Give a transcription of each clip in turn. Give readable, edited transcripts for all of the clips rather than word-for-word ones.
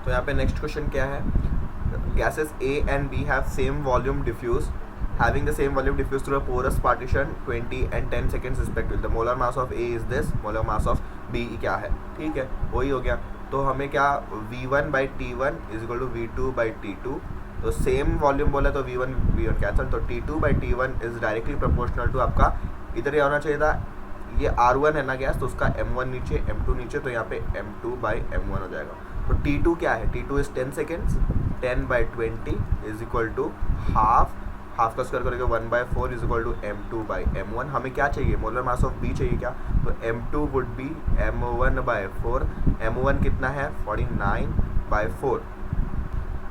तो यहाँ पे नेक्स्ट क्वेश्चन क्या है, gases A and B have same volume diffuse, having the same volume diffused through a porous partition 20 and 10 seconds respectively. The molar mass of A is this, molar mass of B क्या है, ठीक है, वही हो गया. तो हमें क्या V1 by T1 is equal to V2 by T2. तो सेम वॉल्यूम बोला तो V1 कैंसल, तो T2 by T1 is directly proportional to आपका, इधर ये होना चाहिए था, ये R1 है ना गैस, तो उसका M1 नीचे M2 नीचे, तो यहाँ पे M2 by M1 हो जाएगा. तो T2 क्या है, T2 is 10 seconds, 10 by 20 is equal to half का स्क्वायर करेंगे 1/4 is equal to M2 by M1. हमें क्या चाहिए, मोलर मास ऑफ B चाहिए क्या, तो M2 would be M1/4. M1 कितना है 49/4,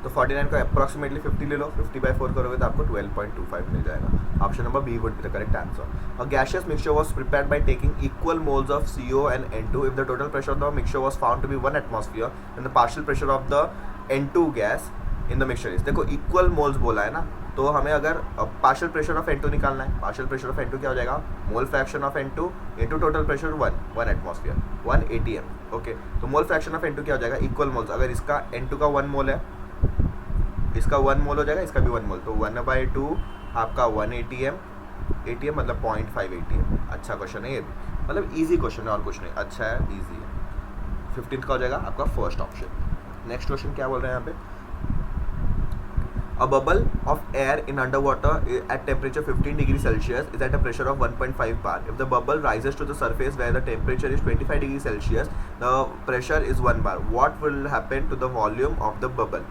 तो 49 को अप्रॉक्सीमेटली 50 ले लो, 50/4 करोगे तो आपको 12.25 मिल जाएगा. Option number B would be the correct answer. A gaseous mixture was prepared by taking equal moles of CO and N2 if the total pressure of the mixture was found to be 1 atmosphere and the partial pressure of the N2 gas in the mixture is. देखो equal moles बोला है ना, तो हमें अगर partial pressure of N2 निकालना है, partial pressure of N2 क्या हो जाएगा, mole fraction of N2 into total pressure 1 atmosphere 1 ATM. Okay, तो मोल फ्रैक्शन ऑफ N2 क्या हो जाएगा, इक्वल मोल्स, अगर इसका N2 का 1 मोल है, इसका 1 मोल हो जाएगा, इसका भी 1 मोल, तो 1/2 आपका 1 ATM मतलब 0.5 ATM. अच्छा क्वेश्चन है ये भी, मतलब इजी क्वेश्चन है और कुछ नहीं, अच्छा है, इजी है. 15th का हो जाएगा आपका फर्स्ट ऑप्शन. नेक्स्ट क्वेश्चन क्या बोल रहे हैं यहाँ पे, a bubble of air in underwater at temperature 15 degrees Celsius is at a pressure of 1.5 bar. If the bubble rises to the surface where the temperature is 25 degrees Celsius, the pressure is 1 bar. What will happen to the volume of the bubble?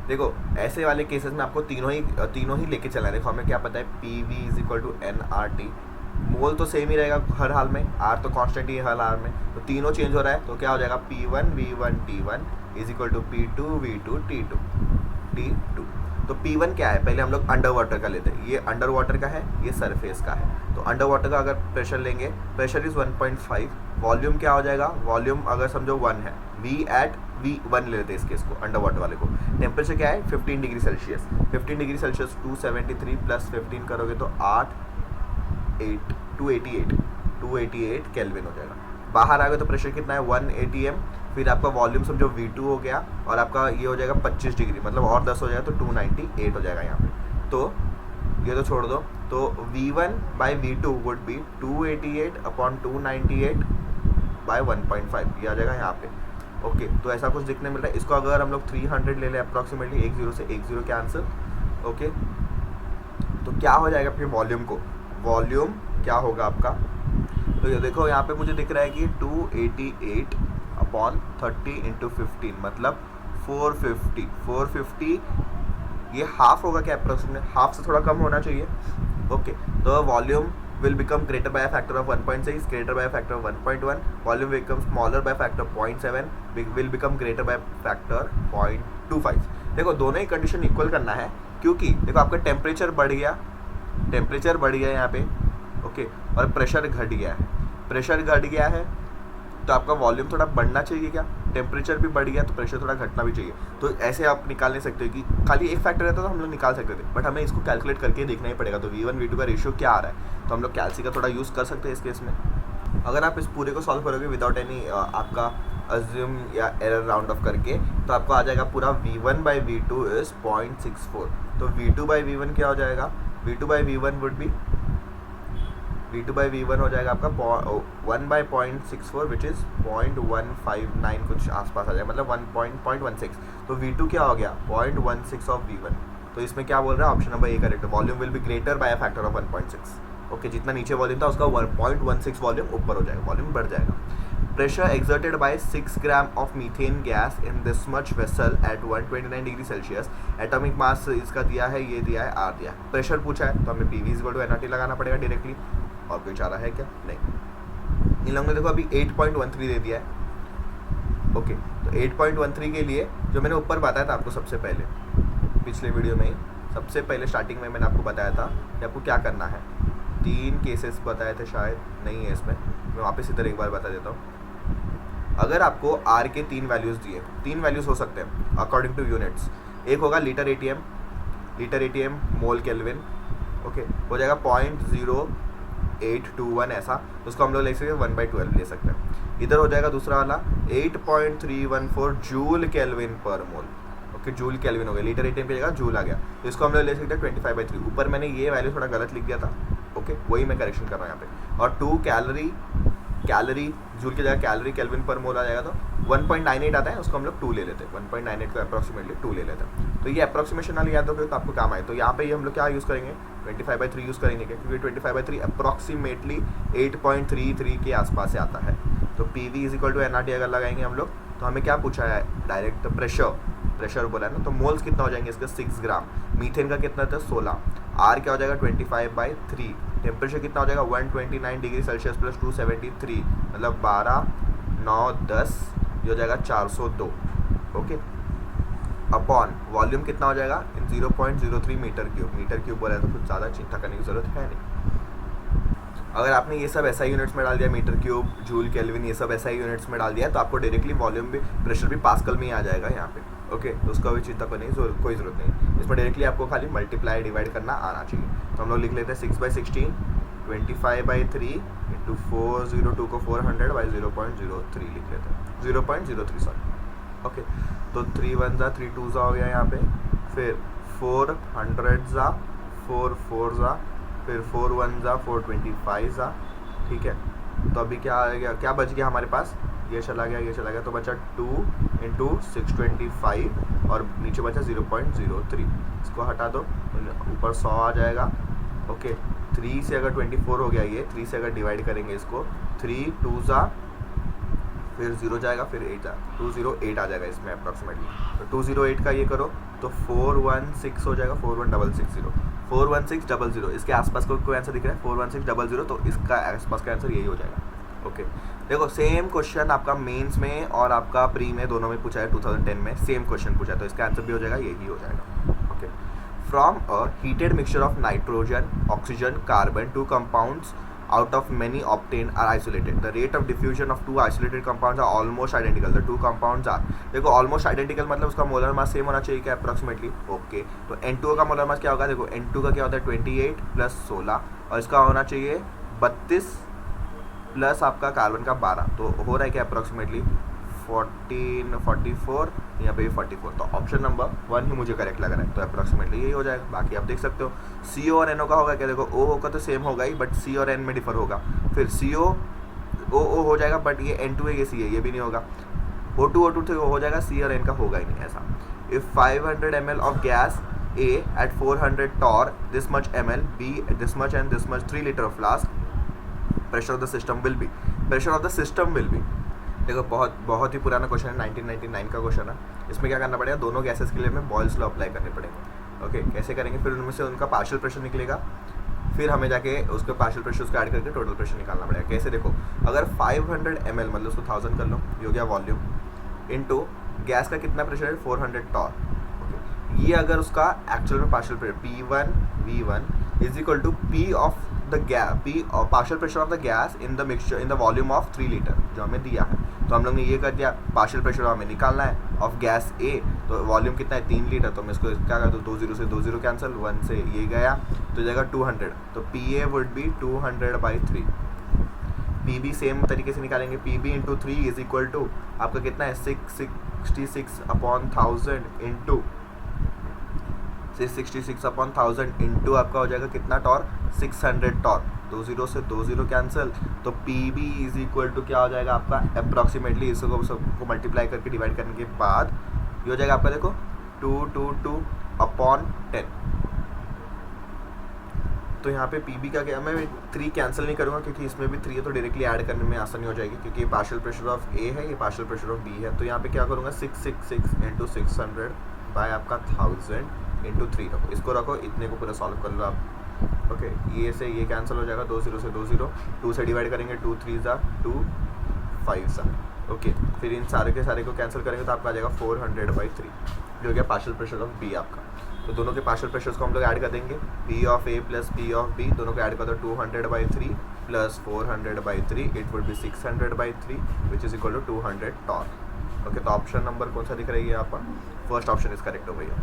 देखो ऐसे वाले cases में आपको तीनों ही लेके चलना है. देखो हमें क्या पता है, PV is equal to NRT, mole तो सेम ही रहेगा हर हाल में, R तो कांस्टेंट ही है हर हाल में, तो तीनों चेंज हो रहा है, तो क्या हो जाएगा P1 V1 T1 is equal to P2 V2 T2. तो P1 क्या है, पहले हम लोग अंडर वाटर का लेते हैं, ये अंडर वाटर का है, ये सरफेस का है. तो अंडर वाटर का अगर प्रेशर लेंगे, प्रेशर इज 1.5, वॉल्यूम क्या हो जाएगा, वॉल्यूम अगर समझो 1 है, V1 ले लेते हैं इस केस को, अंडर वाटर वाले को. टेम्परेचर क्या है 15 degree Celsius, 15 degree Celsius 273 plus 15 करोगे तो 288 केल्विन हो जाएगा. बाहर आ गए तो प्रेशर कितना है 1 ATM, फिर आपका वॉल्यूम समझो V2 हो गया, और आपका ये हो जाएगा 25 डिग्री, मतलब और 10 हो जाएगा तो 298 हो जाएगा यहाँ पे. तो ये तो छोड़ दो, तो V1 by V2 would be 288/298 by 1.5, ये आ जाएगा यहाँ पे. ओके, तो ऐसा कुछ दिखने मिल रहा है. इसको अगर हम लोग 300 ले लें अप्रॉक्सीमेटली 10 से 10 के आंसर. ओके, तो क्या हो जाएगा फिर वॉल्यूम को, वॉल्यूम क्या होगा आपका, तो ये देखो यहाँ पे मुझे दिख रहा है कि 288/30 × 15 मतलब 450, ये हाफ होगा क्या अप्रोक्सीमेट, हाफ से थोड़ा कम होना चाहिए. ओके, तो volume will become greater by a factor of 1.6, greater by a factor of 1.1, volume becomes smaller by a factor of 0.7, will become greater by factor 0.25. देखो दोनों ही कंडीशन इक्वल करना है, क्योंकि देखो आपका टेम्परेचर बढ़ गया यहाँ पे. ओके, और प्रेशर घट गया है, तो आपका वॉल्यूम थोड़ा बढ़ना चाहिए क्या, टेम्परेचर भी बढ़ गया तो प्रेशर थोड़ा घटना भी चाहिए. तो ऐसे आप निकाल नहीं सकते हो कि खाली एक फैक्टर रहता तो हम लोग निकाल सकते थे, बट हमें इसको कैलकुलेट करके देखना ही पड़ेगा. तो V1 V2 का रेशियो क्या आ रहा है, तो हम लोग कैलसी का थोड़ा यूज़ कर सकते हैं इस केस में. अगर आप इस पूरे को सॉल्व करोगे विदाउट एनी आपका अज्यूम या एरर राउंड ऑफ करके, तो आपको आ जाएगा पूरा V1 by V2 इज 0.64. तो V2 by V1 क्या हो जाएगा, V2 by V1 would be, V2 by V1 हो जाएगा आपका 1/0.64 विच इज़ 0.159 कुछ आसपास आ जाएगा, मतलब 1.16. तो V2 क्या हो गया 0.16 ऑफ V1. तो इसमें क्या बोल रहा है, option number A correct. Volume will be greater by a factor of 1.6. Okay, जितना नीचे वॉल्यूम था उसका 1.16 वॉल्यूम ऊपर हो जाएगा, वॉल्यूम बढ़ जाएगा. Pressure exerted by 6 gram of methane gas in this much vessel eight 129 degree Celsius. Atomic mass इसका दिया है, ये दिया है, R दिया है. प्रेशर पूछा है तो हमें PV is equal to NRT लगाना पड़ेगा डायरेक्टली, और कोई चारा है क्या, नहीं. इन लोगों ने देखो अभी 8.13 दे दिया है. ओके, तो 8.13 के लिए जो मैंने ऊपर बताया था आपको सबसे पहले, पिछले वीडियो में ही सबसे पहले स्टार्टिंग में मैंने आपको बताया था कि आपको क्या करना है. 3 केसेस बताए थे शायद, नहीं है इसमें, मैं वापस इधर एक बार बता देता हूँ. अगर आपको R के 3 वैल्यूज़ दिए, 3 वैल्यूज़ हो सकते हैं अकॉर्डिंग टू यूनिट्स. एक होगा लीटर ATM मोल केल्विन. ओके, हो जाएगा 0.0 821 ऐसा, तो उसको हम लोग ले सकते हैं 1/12 ले सकते हैं। इधर हो जाएगा दूसरा वाला 8.314 जूल केल्विन पर मोल। ओके, जूल केल्विन हो गया, लीटर एटीएम की जगह जूल आ गया, तो इसको हम लोग ले सकते हैं 25/3। ऊपर मैंने ये वैल्यू थोड़ा गलत लिख दिया था, ओके, वही मैं करेक्शन कर रहा हूँ यहाँ पे। और 2 कैलोरी जूल की जगह कैलोरी केल्विन पर मोल आ जाएगा, तो 1.98 आता है, उसको हम लोग 2 ले लेते हैं, 1.98 को अप्रॉक्सीमेटली 2 ले लेते हैं। तो ये अप्रॉक्सीमेशन वाली याद रखोगे तो आपको काम आए। तो यहाँ पे ये हम लोग क्या यूज़ करेंगे, 25/3 यूज़ करेंगे क्या, क्योंकि 25/3 अप्रॉक्सीमेटली 8.33 के आसपास से आता है। तो P V is equal to N R T अगर लगाएंगे हम लोग, तो हमें क्या पूछा है डायरेक्ट, प्रेशर बोला है ना, तो मोल्स कितना हो जाएंगे इसका 6 ग्राम, मीथेन का कितना था 16, आर क्या हो जाएगा 25/3, टेम्परेचर कितना हो जाएगा 129 डिग्री सेल्सियस प्लस 273, मतलब 12 9 10, ये हो जाएगा 402, ओके, अपॉन वॉल्यूम कितना हो जाएगा 0.03 मीटर क्यूब बोला है, तो कुछ ज़्यादा चिंता करने की जरूरत है नहीं। अगर आपने ये सब SI यूनिट्स में डाल दिया, मीटर क्यूब जूल केल्विन ये सब SI यूनिट्स में डाल दिया, तो आपको डायरेक्टली वॉल्यूम भी प्रेशर भी पास्कल में ही आ जाएगा यहाँ पे, ओके, तो उसका भी चिंता करने की कोई ज़रूरत नहीं। इसमें डायरेक्टली आपको खाली मल्टीप्लाई डिवाइड करना आना चाहिए। तो हम लोग लिख लेते हैं 6/16 25/3 इंटू 402 को 400/0.03 लिख लेते हैं, 0.03 सॉरी, ओके। तो 3 1 जा 3 2 जा हो गया यहाँ पे, फिर 400 जा 4 4 जा, फिर 4 1 जा 425 जा, ठीक है। तो अभी क्या आ गया, क्या बच गया हमारे पास, ये चला गया, तो बचा 2 इंटू 625 और नीचे बचा 0.03, इसको हटा दो, ऊपर 100 आ जाएगा, ओके। 3 से अगर 24 हो गया, ये 3 से अगर डिवाइड करेंगे इसको, 3 2 जा, फिर 0 जाएगा, फिर 8 जाएगा, 208 आ जाएगा इसमें अप्रॉक्सीमेटली। तो 208 का ये करो तो 416 हो जाएगा, 41660, 41600, इसके आसपास को कोई आंसर दिख रहा है 41600, तो इसका आसपास का आंसर यही हो जाएगा, ओके। देखो सेम क्वेश्चन आपका मेंस में और आपका प्री में दोनों में पूछा है, 2010 में सेम क्वेश्चन पूछा है, तो इसका आंसर भी हो जाएगा यही हो जाएगा, okay. From a heated mixture of nitrogen, oxygen, carbon, 2 compounds out of many obtained are isolated. The rate of diffusion of 2 isolated compounds are almost identical. The 2 compounds are, देखो almost identical मतलब उसका molar mass same होना चाहिए क्या approximately, okay. तो N2O का molar mass क्या होगा, देखो N2 का क्या होता है 28 प्लस 16, और इसका होना चाहिए 32 प्लस आपका कार्बन का 12, तो हो रहा है क्या अप्रॉक्सीमेटली 14 44, यहाँ पे भी 44, तो ऑप्शन नंबर 1 ही मुझे करेक्ट लग रहा है, तो अप्रॉक्सीमेटली यही हो जाएगा। बाकी आप देख सकते हो CO और NO का होगा क्या, देखो O का तो सेम होगा ही, बट C और N में डिफर होगा, फिर CO O हो जाएगा, बट ये N2 है, ये C है, ये भी नहीं होगा, O2 तो हो जाएगा, C और N का होगा ही नहीं ऐसा। If 500 ml of gas A at 400 torr, this much ml, B this much and this much 3 liter of flask, pressure of the system will be, देखो बहुत ही पुराना क्वेश्चन है, 1999 का क्वेश्चन है। इसमें क्या करना पड़ेगा, दोनों गैसेस के लिए हमें बॉयल्स लॉ अप्लाई करने पड़ेंगे, ओके। कैसे करेंगे, फिर उनमें से उनका पार्शियल प्रेशर निकलेगा, फिर हमें जाके उसके पार्शियल प्रेशर उसको ऐड करके टोटल प्रेशर निकालना पड़ेगा। कैसे, देखो अगर 500 ml मतलब उसको 1000 कर लो, ये हो गया वॉल्यूम, इनटू गैस का कितना प्रेशर है 400 टॉर, ओके। ये अगर उसका एक्चुअल में partial pressure P1 V1 is equal to P of the gas, P partial pressure of the gas in the mixture in the volume of 3 litre जो हमें दिया है। तो हम लोग ने ये कर दिया, पार्शियल प्रेशर हमें निकालना है ऑफ गैस A, तो वॉल्यूम कितना है 3 लीटर, तो मैं इसको क्या कर दूँ, 20 से 20 कैंसिल, 1 से ये गया, तो जाएगा 200, तो PA would be 200/3। PB same तरीके से निकालेंगे, PB into 3 is equal to आपका कितना है 666/1000 इंटू 666/1000 इंटू आपका हो जाएगा कितना टॉर 600 टॉर, 20 से 20 कैंसिल, तो PB इज इक्वल टू क्या हो जाएगा आपका अप्रॉक्सीमेटली, इसको सबको मल्टीप्लाई करके डिवाइड करने के बाद ये हो जाएगा आपका, देखो 222/10। तो यहाँ पे PB का क्या, मैं 3 कैंसिल नहीं करूँगा क्योंकि इसमें भी 3 है, तो डायरेक्टली ऐड करने में आसानी हो जाएगी, क्योंकि ये पार्शियल प्रेशर ऑफ A है, ये पार्शियल प्रेशर ऑफ B है। तो यहाँ पे क्या करूँगा 666 इंटू 600 बाय आपका 1000 इंटू 3 रखो, इसको रखो, इतने को पूरा सॉल्व कर लो आप, ओके। ये से ये कैंसिल हो जाएगा, 20 से 20, 2 से डिवाइड करेंगे, 2 3 ज़ा 2 5 ज़ा, ओके। फिर इन सारे के सारे को कैंसिल करेंगे तो आपका आ जाएगा 400/3, जो हो गया पार्शियल प्रेशर ऑफ B आपका। तो दोनों के पार्शियल प्रेशर्स को हम लोग ऐड कर देंगे, P of A plus P of B, दोनों को ऐड कर दो, 200/3 plus 400/3, it would be 600/3 which is equal to 200 torr, okay. तो ऑप्शन नंबर कौन सा दिख रही है यहाँ पर, फर्स्ट ऑप्शन इज करेक्ट हो गई है।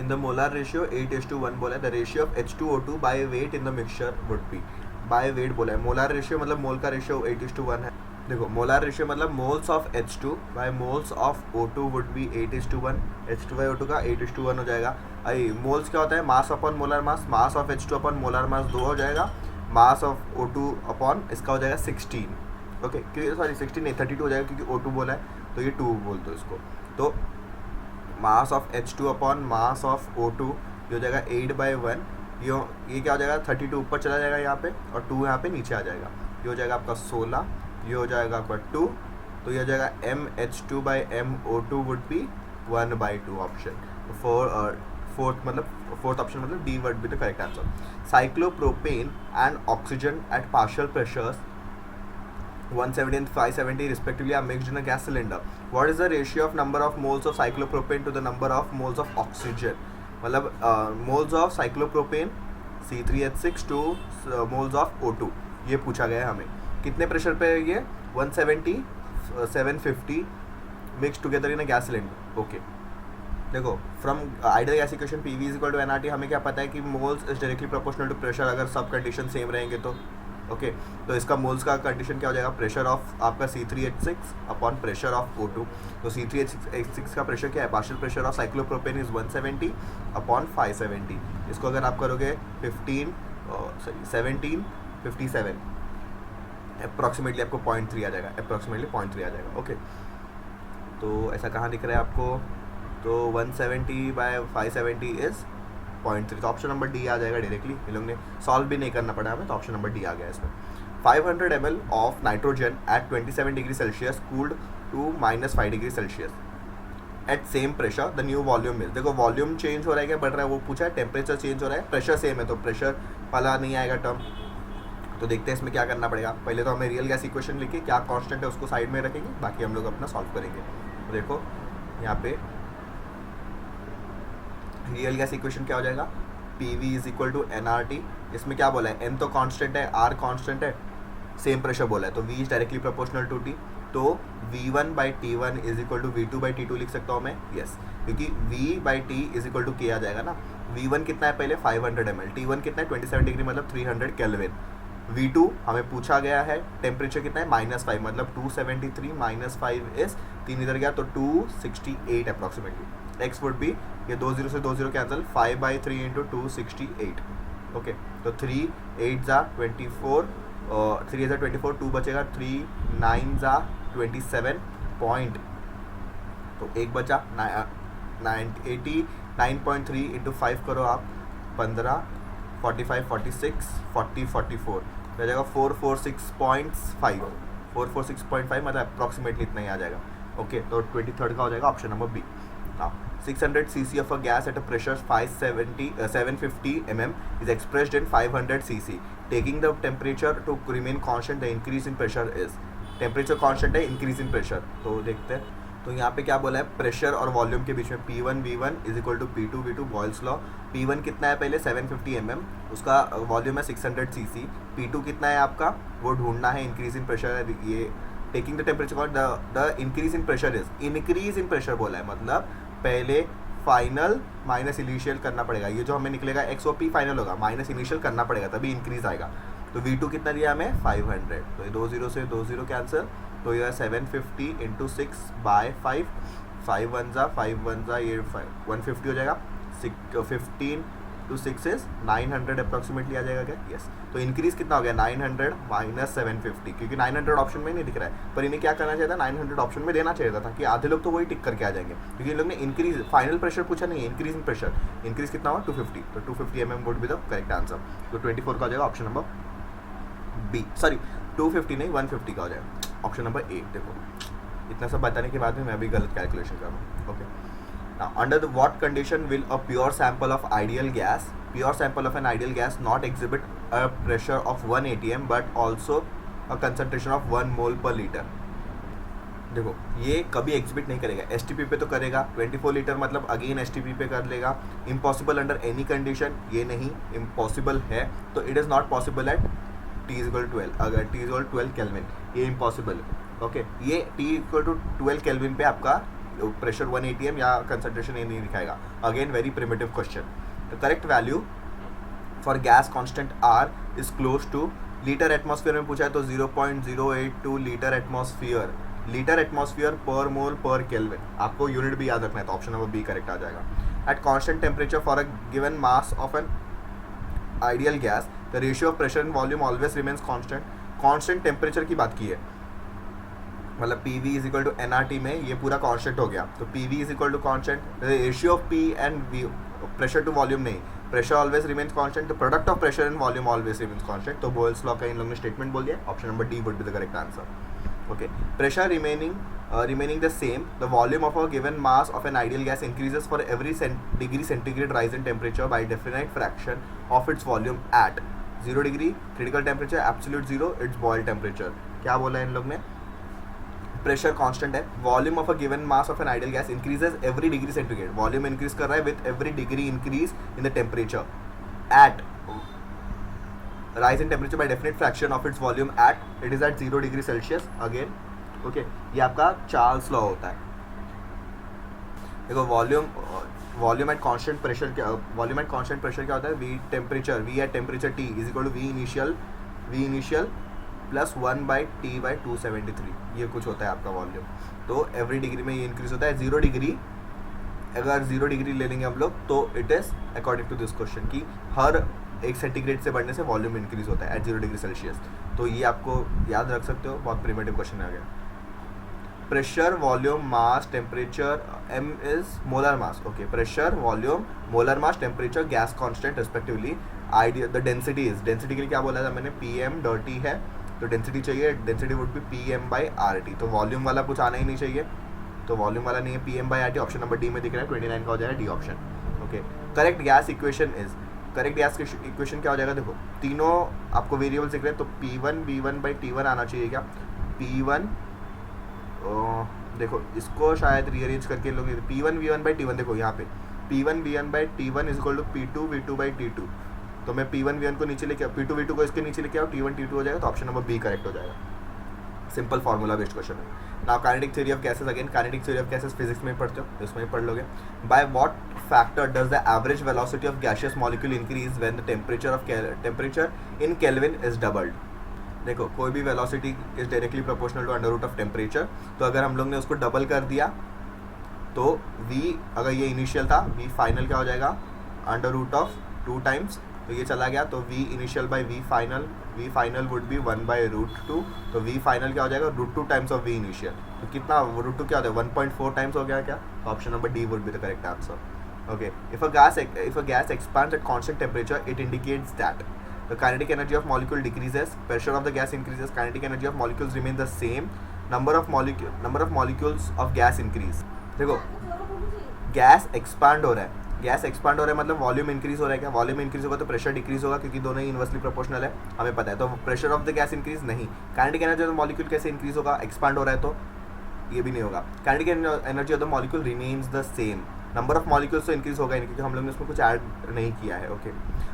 इन द मोलर रेशियो 8:1 बोला है, the ratio of H2O2 by weight in the mixture would be, by weight बोला है। मोलर रेशियो मतलब मोल का रेशियो 8:1 है। देखो मोलर रेशियो मतलब moles of H2 by moles of O2 would be 8:1, H2 by O2 का 8:1 हो जाएगा। अरे मोल्स क्या होता है, mass upon molar mass, mass of H2 upon molar mass 2 हो जाएगा, मास ऑफ O2 अपॉन इसका हो जाएगा 16, ओके क्योंकि सॉरी 16 नहीं 32 हो जाएगा क्योंकि O2 बोला है तो ये 2 बोल दो इसको। तो mass of H2 upon mass of O2 ये हो जाएगा 8/1, ये क्या हो जाएगा 32 ऊपर चला जाएगा यहाँ पे और 2 यहाँ पे नीचे आ जाएगा, ये हो जाएगा आपका 16, ये हो जाएगा आपका 2, तो ये हो जाएगा MH2/MO2 would be 1/2 option. Fourth option मतलब D would be the correct answer. Cyclopropane and oxygen at partial pressures 170 and 570 respectively are mixed in a gas cylinder. What is the ratio of number of moles of cyclopropane to the number of moles of oxygen? मतलब moles of cyclopropane C3H6 to moles of O2 ये पूछा गया है हमें। कितने pressure पे है ये 170 750 mix together in a gas cylinder. Okay देखो from ideal gas equation PV is equal to NRT हमें क्या पता है कि moles is directly proportional to pressure अगर सब कंडीशन सेम रहेंगे तो ओके तो इसका मोल्स का कंडीशन क्या हो जाएगा, प्रेशर ऑफ आपका C3H6 upon pressure of O2। तो C3H6 का प्रेशर क्या है, partial pressure of cyclopropane is 170 upon 570। इसको अगर आप करोगे 1757 अप्रॉक्सीमेटली आपको 0.3 आ जाएगा, अप्रॉक्सीमेटली 0.3 आ जाएगा। ओके तो ऐसा कहाँ दिख रहा है आपको, तो 170/570 इज 0.3, तो ऑप्शन नंबर डी आ जाएगा डायरेक्टली। इन लोग ने सॉल्व भी नहीं करना पड़ा हमें, तो ऑप्शन नंबर डी आ गया इसमें। 500 ml of nitrogen at 27 degree Celsius cooled to -5 degree Celsius at same pressure the new volume is. देखो वॉल्यूम चेंज हो रहा है क्या बढ़ रहा है वो पूछा है, टेम्परेचर चेंज हो रहा है, प्रेशर सेम है तो प्रेशर वाला नहीं आएगा टर्म। तो देखते हैं इसमें क्या करना पड़ेगा। पहले तो हमें रियल गैस इक्वेशन लिख के क्या कांस्टेंट है उसको साइड में रखेंगे, बाकी हम लोग अपना सॉल्व करेंगे। तो देखो यहाँ पे रियल गैस इक्वेशन क्या हो जाएगा, PV is equal to NRT। इसमें क्या बोला है, N तो कांस्टेंट है, R कांस्टेंट है, सेम प्रेशर बोला है तो V is directly proportional to T, तो V1/T1 is equal to V2/T2 लिख सकता हूँ मैं, यस क्योंकि V/T is equal to K आ जाएगा ना। V1 कितना है पहले 500 ml, T1 कितना है 27 डिग्री मतलब 300 केल्विन, V2 हमें पूछा गया है टेम्परेचर कितना है -5 मतलब 273 -5 इज 3 इधर गया तो 268 अप्रॉक्सीमेटली। X वुड बी ये 2 0 से 2 0 कैंसिल 5/3 इंटू 268। ओके तो 3 8 ज़ा 24 3 ज़ा 24 2 बचेगा 3 9 ज़ा 27 पॉइंट, तो एक बचा 89.3 इंटू 5 करो आप 15 45 46 40 44 तो जाएगा 446.5 446.5 मतलब अप्रॉक्सीमेटली इतना ही आ जाएगा। ओके तो 23rd का हो जाएगा option number B. 600 cc of a gas at a pressure 750 mm is expressed in 500 cc. Taking the temperature to remain constant, the increase in pressure is. Temperature constant है, increase in pressure. तो देखते हैं तो यहाँ पे क्या बोला है, प्रेशर और वॉल्यूम के बीच में P1 V1 is equal to P2 V2 Boyle's law. P1 कितना है पहले 750 mm, उसका वॉल्यूम है 600 cc। P2 कितना है आपका वो ढूंढना है, इंक्रीज इन प्रेशर ये taking the temperature the increase in pressure is, increase in pressure बोला है मतलब पहले फाइनल माइनस इनिशियल करना पड़ेगा, ये जो हमें निकलेगा XOP फाइनल होगा माइनस इनिशियल करना पड़ेगा तभी इंक्रीज आएगा। तो V2 कितना दिया हमें 500, तो ये 2 0 से 2 0 कैंसिल, तो ये 750 इंटू 6/5 5 1 ज़ा 5 1 ज़ा ये 150 हो जाएगा। 15 to 6 इज 900 अप्रॉक्सीमेटली आ जाएगा क्या, यस। तो इंक्रीज कितना हो गया 900 माइनस 750, क्योंकि 900 ऑप्शन में नहीं दिख रहा है पर इन्हें क्या करना चाहिए था 900 ऑप्शन में देना चाहिए था ताकि आधे लोग तो वही टिक करके आ जाएंगे, क्योंकि इन लोग ने इंक्रीज फाइनल प्रेशर पूछा नहीं है, इंक्रीज इन प्रेशर। इंक्रीज कितना हुआ 250, तो 250 mm would be the correct answer. तो 24 का हो जाएगा ऑप्शन नंबर बी, सॉरी 250 नहीं 150 का हो जाएगा ऑप्शन नंबर ए। देखो इतना सब बताने के बाद में मैं भी गलत कैलकुलेशन कर रहा हूँ। Okay now under the what condition will a pure sample of ideal gas an ideal gas not exhibit a pressure of 1 atm but also a concentration of 1 mole per liter। देखो ये कभी exhibit नहीं करेगा, STP पे तो करेगा 24 litre मतलब again STP पे कर लेगा। इम्पॉसिबल अंडर एनी कंडीशन ये नहीं, इम्पॉसिबल है तो it is not possible at T=12, अगर T=12 केल्विन ये इम्पॉसिबल है। ओके ये T=12 केल्विन पे आपका प्रेशर 1 atm या कंसंट्रेशन ये नहीं दिखाएगा. Again very primitive question. The correct value for gas constant R is close to, litre atmosphere में पूछा है तो 0.082 लीटर एटमॉस्फेयर, लीटर एटमॉस्फेयर पर मोल पर केल्विन. आपको यूनिट भी याद रखना है, तो ऑप्शन नंबर बी करेक्ट आ जाएगा. At constant temperature for a given mass of an ideal gas the ratio of pressure and volume always remains constant. Constant temperature की बात की है, मतलब PV is equal to NRT में ये पूरा कांस्टेंट हो गया. तो PV is equal to constant, ratio of P and V, pressure to volume नहीं, pressure always remains constant, the product of pressure and volume always remains constant. तो Boyle's law का इन लोगों ने स्टेटमेंट बोल दिया. Option number D would be the correct answer. Okay, pressure remaining the same, the volume of a given mass of an ideal gas increases for every degree centigrade rise in temperature by definite fraction of its volume at 0 degree critical temperature, absolute zero its boil temperature. क्या बोला इन लोग ने? Pressure constant है, volume of a given mass of an ideal gas increases every degree centigrade, volume increase कर रहा है with every degree increase in the temperature at rise in temperature by definite fraction of its volume at, it is at 0 degree Celsius. Again, okay, ये आपका Charles law होता है. देखो volume at constant pressure क्या, volume at constant pressure क्या होता है? V temperature, V at temperature T is equal to V initial plus 1/T/273, ये कुछ होता है आपका वॉल्यूम. तो एवरी डिग्री में ये इंक्रीज होता है. 0 डिग्री, अगर 0 डिग्री ले लेंगे हम लोग तो it is according to this question की हर 1 सेंटीग्रेड से बढ़ने से वॉल्यूम इंक्रीज होता है एट 0 डिग्री सेल्सियस. तो ये आपको याद रख सकते हो, बहुत प्रिमिटिव क्वेश्चन आ गया. Pressure, volume, mass, temperature, M is molar mass. Okay, pressure, volume, molar mass, temperature, gas constant respectively. Idea the density is, density के लिए क्या बोला था मैंने? PM डर्टी है तो डेंसिटी चाहिए, डेंसिटी वुड बी PM/RT. तो वॉल्यूम वाला कुछ आना ही नहीं चाहिए, तो वॉल्यूम वाला नहीं है, PM/RT. ऑप्शन नंबर डी में दिख रहा है, 29 का हो जाएगा D option. Okay, correct gas equation is, correct gas equation क्या हो जाएगा? देखो तीनों आपको वेरिएबल्स दिख रहे हैं, तो P1 V1/T1 आना चाहिए. क्या P1, देखो इसको शायद रीअरेंज करके लोग P1 V1/T1, देखो यहाँ पे P1 V1/T1 is equal to P2 V2/T2. तो मैं P1 V1 को नीचे लेके, P2 V2 को इसके नीचे लेके आओ, T1 T2 हो जाएगा. तो ऑप्शन नंबर बी करेक्ट हो जाएगा. सिंपल फार्मूला बेस्ड क्वेश्चन है. Now kinetic theory of gases, again kinetic theory of gases physics में पढ़ते हो तो इसमें पढ़ लोगे. By what factor does the average velocity of gaseous molecule increase when the temperature in kelvin is doubled. देखो कोई भी velocity is directly proportional to under root of temperature. तो अगर हम लोग ने उसको डबल कर दिया तो V, अगर ये इनिशियल था, V फाइनल क्या हो जाएगा? अंडर रूट ऑफ 2 टाइम्स, तो ये चला गया, तो V initial by V final would be 1/√2. तो V फाइनल क्या हो जाएगा? √2 टाइम्स ऑफ V इनिशियल. तो कितना √2 क्या होता है? 1.4 टाइम्स हो गया क्या? तो option number D would be the correct answer. Okay, if a gas expands at constant temperature, it indicates that the kinetic energy of molecule decreases, pressure of the gas increases, kinetic energy of molecules remain the same, number of molecules of gas increase. देखो gas expand हो रहा है, gas expand हो रहा है मतलब volume increase हो रहा है. क्या वॉल्यूम इंक्रीज होगा तो प्रेशर डिक्रीज होगा, क्योंकि दोनों ही इनवर्सली प्रोपोर्शनल है, हमें पता है. तो pressure of the gas increase नहीं. Kinetic energy of the molecule कैसे इंक्रीज होगा? एक्सपांड हो रहा है तो ये भी नहीं होगा. Kinetic energy of the molecule remains the same. Number of molecules तो इंक्रीज होगा ही नहीं, क्योंकि हम लोग ने उसमें कुछ ऐड नहीं किया है. Okay,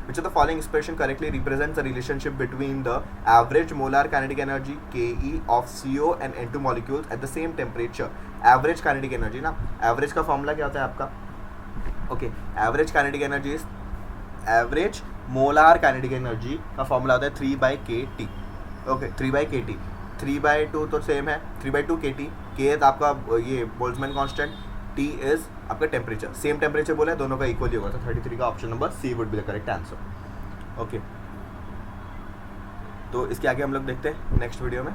which of the following expression correctly represents the relationship between the average molar kinetic energy KE of CO and N2 molecules at the same temperature. Average kinetic energy ना, एवरेज का formula क्या होता है आपका? Okay, average kinetic energy is, average molar kinetic energy का formula होता है 3/kT. Okay, 3/kT, 3/2 तो सेम है, 3/2 kT. K है आपका ये बोल्ट्जमैन कांस्टेंट, T इज आपका टेम्परेचर. सेम टेम्परेचर बोला है, दोनों का इक्वली होगा, तो 33 का option number C would be the correct answer. Okay, तो इसके आगे हम लोग देखते हैं नेक्स्ट वीडियो में.